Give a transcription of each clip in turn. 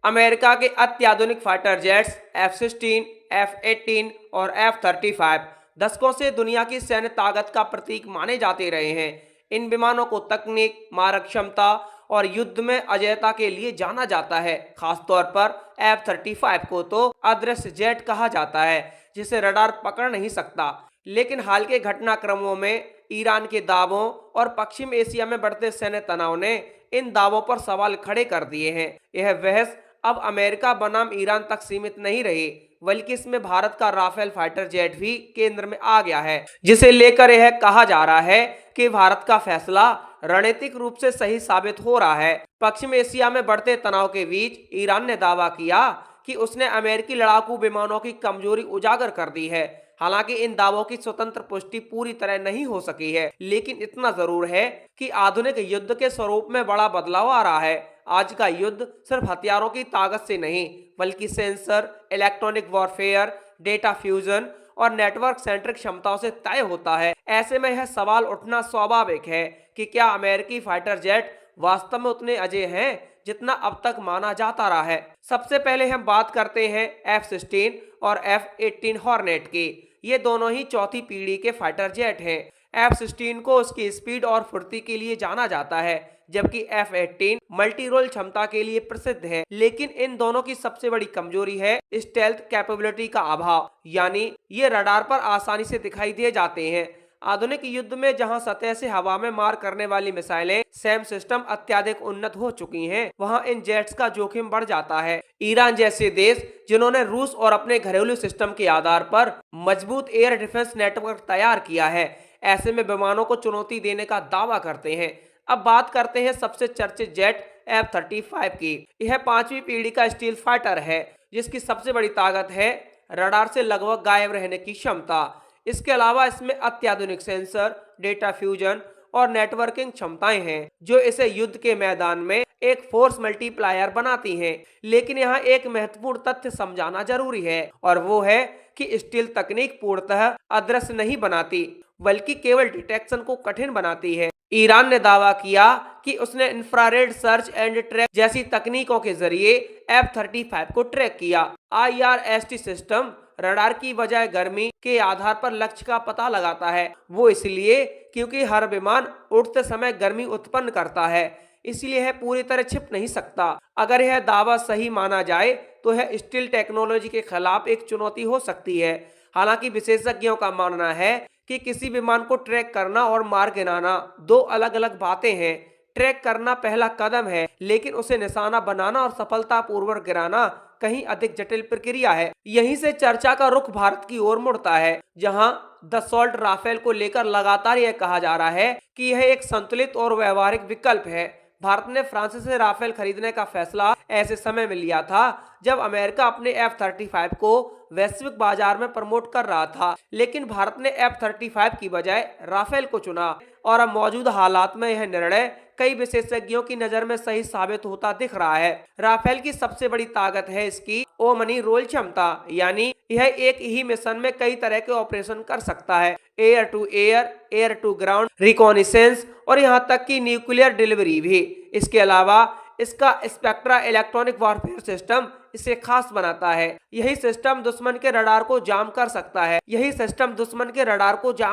America के अत्याधुनिक fighter jets F-16, F-18 और F-35 दशकों से दुनिया की सैन्य ताकत का प्रतीक माने जाते रहे हैं। इन विमानों को तकनीक, मारक क्षमता और युद्ध में अजेयता के लिए जाना जाता है। खासतौर पर F-35 को तो अदृश्य जेट कहा जाता है, जिसे रडार पकड़ नहीं सकता। लेकिन हाल के घटनाक्रमों में ईरान के दावों और पश्चिम एशिया में बढ़ते सैन्य तनाव ने इन दावों पर सवाल खड़े कर दिए हैं। यह बहस अब अमेरिका बनाम ईरान तक सीमित नहीं रही, बल्कि इसमें भारत का राफेल फाइटर जेट भी केंद्र में आ गया है, जिसे लेकर यह कहा जा रहा है कि भारत का फैसला रणनीतिक रूप से सही साबित हो रहा है। पश्चिम एशिया में बढ़ते तनाव के बीच ईरान ने दावा किया कि उसने अमेरिकी लड़ाकू विमानों की कमजोरी उजागर कर दी है। हालांकि इन दावों की स्वतंत्र पुष्टि पूरी तरह नहीं हो सकी है, लेकिन इतना जरूर है कि आधुनिक युद्ध के स्वरूप में बड़ा बदलाव आ रहा है। आज का युद्ध सिर्फ हथियारों की ताकत से नहीं, बल्कि sensor, electronic warfare, data fusion और नेटवर्क सेंट्रिक क्षमताओं से तय होता है। ऐसे में यह सवाल उठना स्वाभाविक है कि क्या अमेरिकी फाइटर जेट वास्तव में उतने अजेय हैं जितना अब तक माना जाता रहा है। सबसे पहले हम बात करते हैं F-16 और F-18 हॉर्नेट की। ये दोनों ही चौथी पीढ़ी के फाइटर जेट हैं। F-16 को उसकी स्पीड और फुर्ती के लिए जाना जाता है, जबकि F-18 मल्टी रोल क्षमता के लिए प्रसिद्ध है। लेकिन इन दोनों की सबसे बड़ी कमजोरी है स्टेल्थ कैपेबिलिटी का अभाव, यानी ये रडार पर आसानी से दिखाई दे जाते हैं। आधुनिक युद्ध में जहां सतह से हवा में मार करने वाली मिसाइलें सैम सिस्टम अत्याधिक उन्नत हो चुकी हैं, वहां इन जेट्स का जोखिम बढ़ जाता है। ईरान जैसे देश, जिन्होंने रूस और अपने घरेलू सिस्टम के आधार पर मजबूत एयर डिफेंस नेटवर्क तैयार किया है, ऐसे में विमानों को चुनौती देने का दावा करते हैं। अब बात करते हैं सबसे चर्चित जेट F-35 की। यह पांचवी पीढ़ी का स्टील फाइटर है, जिसकी सबसे बड़ी ताकत है रडार से लगभग गायब रहने की क्षमता। इसके अलावा इसमें अत्याधुनिक सेंसर, डेटा फ्यूजन और नेटवर्किंग क्षमताएं हैं, जो इसे युद्ध के मैदान में एक फोर्स मल्टीप्लायर बनाती हैं। लेकिन यहाँ एक महत्वपूर्ण तथ्य समझाना जरूरी है, और वो है कि स्टील तकनीक पूर्णतः अदृश्य नहीं बनाती, बल्कि केवल डिटेक्शन को कठिन बनाती है। ईरान ने दावा किया कि उसने इंफ्रारेड सर्च एंड ट्रैक जैसी तकनीकों के जरिए F-35 को ट्रैक किया। IRST सिस्टम रडार की बजाय गर्मी के आधार पर लक्ष्य का पता लगाता है। वो इसलिए क्योंकि हर विमान उड़ते समय गर्मी उत्पन्न करता है, इसलिए यह पूरी तरह छिप नहीं सकता। अगर यह दावा सही माना जाए तो यह स्टील टेक्नोलॉजी के खिलाफ एक चुनौती हो सकती है। हालांकि विशेषज्ञों का मानना है कि किसी विमान को ट्रैक करना और मार गिराना दो अलग अलग बातें हैं। ट्रैक करना पहला कदम है, लेकिन उसे निशाना बनाना और सफलतापूर्वक गिराना कहीं अधिक जटिल प्रक्रिया है। यहीं से चर्चा का रुख भारत की ओर मुड़ता है, जहां दसॉल्ट राफेल को लेकर लगातार यह कहा जा रहा है कि यह एक संतुलित और व्यवहारिक विकल्प है। भारत ने फ्रांस से राफेल खरीदने का फैसला ऐसे समय में लिया था जब अमेरिका अपने F-35 को वैश्विक बाजार में प्रमोट कर रहा था, लेकिन भारत ने F-35 की बजाय राफेल को चुना, और अब मौजूदा हालात में यह निर्णय कई विशेषज्ञों की नजर में सही साबित होता दिख रहा है। राफेल की सबसे बड़ी ताकत है इसकी ओमनी रोल क्षमता, यानी यह एक ही मिशन में कई तरह के ऑपरेशन कर सकता है। Air to air, air to ground, reconnaissance और यहाँ तक कि न्यूक्लियर डिलीवरी भी। इसके अलावा इसका स्पेक्ट्रा इलेक्ट्रॉनिक वॉरफेयर सिस्टम इसे खास बनाता है। यही सिस्टम दुश्मन के रडार को जाम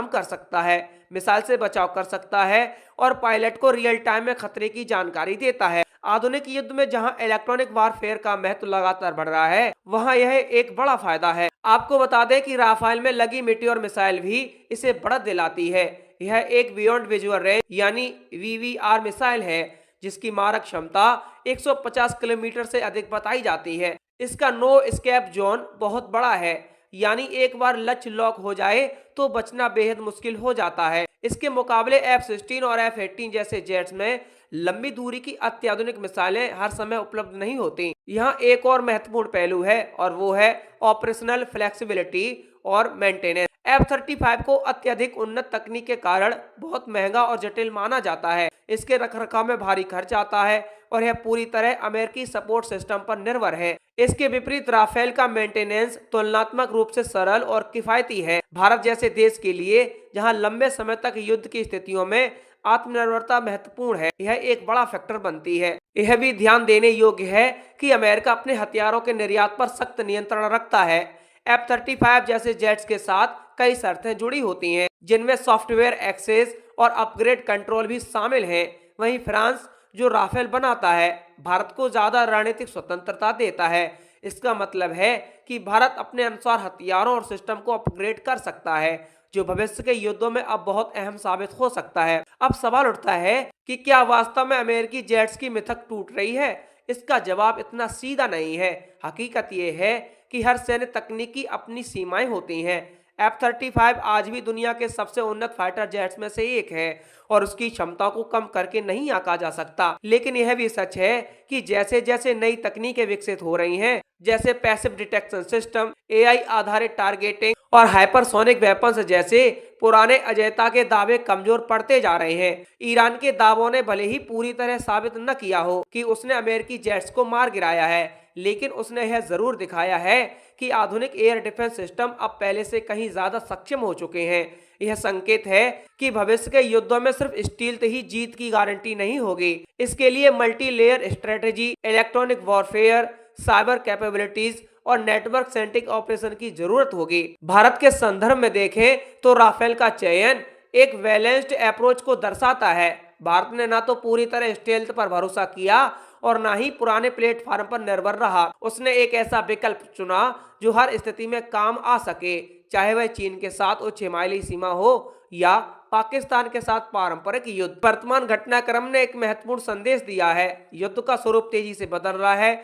कर सकता है। मिसाइल से बचाव कर सकता है और पायलट को रियल टाइम में खतरे की जानकारी देता है। आधुनिक युद्ध में जहां इलेक्ट्रॉनिक वॉरफेयर का महत्व लगातार बढ़ रहा है, वहां यह एक बड़ा फायदा है। आपको बता दें कि राफेल में लगी मीटियोर मिसाइल भी इसे बढ़त दिलाती है। यह एक बियॉन्ड विजुअल रेंज यानी VVR मिसाइल है, जिसकी मारक क्षमता 150 किलोमीटर से अधिक बताई जाती है। इसका नो एस्केप जोन बहुत बड़ा है, यानी एक बार लक्ष्य लॉक हो जाए तो बचना बेहद मुश्किल हो जाता है। इसके मुकाबले F-16 और F-18 जैसे जेट्स में लंबी दूरी की अत्याधुनिक मिसाइलें हर समय उपलब्ध नहीं होती। यहाँ एक और महत्वपूर्ण पहलू है, और वो है ऑपरेशनल फ्लेक्सिबिलिटी और मेंटेनेंस। F-35 को अत्यधिक उन्नत तकनीक के कारण बहुत महंगा और जटिल माना जाता है। इसके रखरखाव में भारी खर्च आता है, और यह पूरी तरह अमेरिकी सपोर्ट सिस्टम पर निर्भर है। इसके विपरीत राफेल का मेंटेनेंस तुलनात्मक रूप से सरल और किफायती है। भारत जैसे देश के लिए, जहां लंबे समय तक युद्ध की स्थितियों में आत्मनिर्भरता महत्वपूर्ण है, यह एक बड़ा फैक्टर बनती है। यह भी ध्यान देने योग्य है कि अमेरिका अपने हथियारों के निर्यात पर सख्त नियंत्रण रखता है। F-35 जैसे जेट्स के साथ कई शर्तें जुड़ी होती हैं, जिनमें सॉफ्टवेयर एक्सेस और अपग्रेड कंट्रोल भी शामिल हैं। वहीं फ्रांस, जो राफेल बनाता है, भारत को ज्यादा रणनीतिक स्वतंत्रता देता है। इसका मतलब है कि भारत अपने अनुसार हथियारों और सिस्टम को अपग्रेड कर सकता है, जो भविष्य के युद्धों में अब बहुत अहम साबित हो सकता है। अब सवाल उठता है कि क्या वास्तव में अमेरिकी जेट्स की मिथक टूट रही है? इसका जवाब इतना सीधा नहीं है। हकीकत यह है कि हर सैन्य तकनीक की अपनी सीमाएं होती हैं। F-35 आज भी दुनिया के सबसे उन्नत फाइटर जेट्स में से एक है और उसकी क्षमता को कम करके नहीं आंका जा सकता। लेकिन यह भी सच है कि जैसे जैसे नई तकनीकें विकसित हो रही हैं, जैसे पैसिव डिटेक्शन सिस्टम, AI आधारित टारगेटिंग और हाइपरसोनिक वेपन्स जैसे, पुराने अजेयता के दावे कमजोर पड़ते जा रहे हैं। ईरान के दावों ने भले ही पूरी तरह साबित न किया हो कि उसने अमेरिकी जेट्स को मार गिराया है, लेकिन उसने यह जरूर दिखाया है कि आधुनिक एयर डिफेंस सिस्टम अब पहले से कहीं ज्यादा सक्षम हो चुके हैं। यह संकेत है कि भविष्य के युद्धों में सिर्फ स्टील्थ ही जीत की गारंटी नहीं होगी। इसके लिए multi layer strategy, electronic warfare, cyber capabilities और नेटवर्क सेंट्रिक ऑपरेशन की जरूरत होगी। भारत के संदर्भ में देखें तो राफेल का चयन एक बैलेंस्ड अप्रोच को दर्शाता है। भारत ने ना तो पूरी तरह स्टेल्थ पर भरोसा किया और ना ही पुराने प्लेटफॉर्म पर निर्भर रहा। उसने एक ऐसा विकल्प चुना जो हर स्थिति में काम आ सके, चाहे वह चीन के साथ उच्च हिमालयी सीमा हो या पाकिस्तान के साथ पारंपरिक युद्ध। वर्तमान घटनाक्रम ने एक महत्वपूर्ण संदेश दिया है, युद्ध का स्वरूप तेजी से बदल रहा है।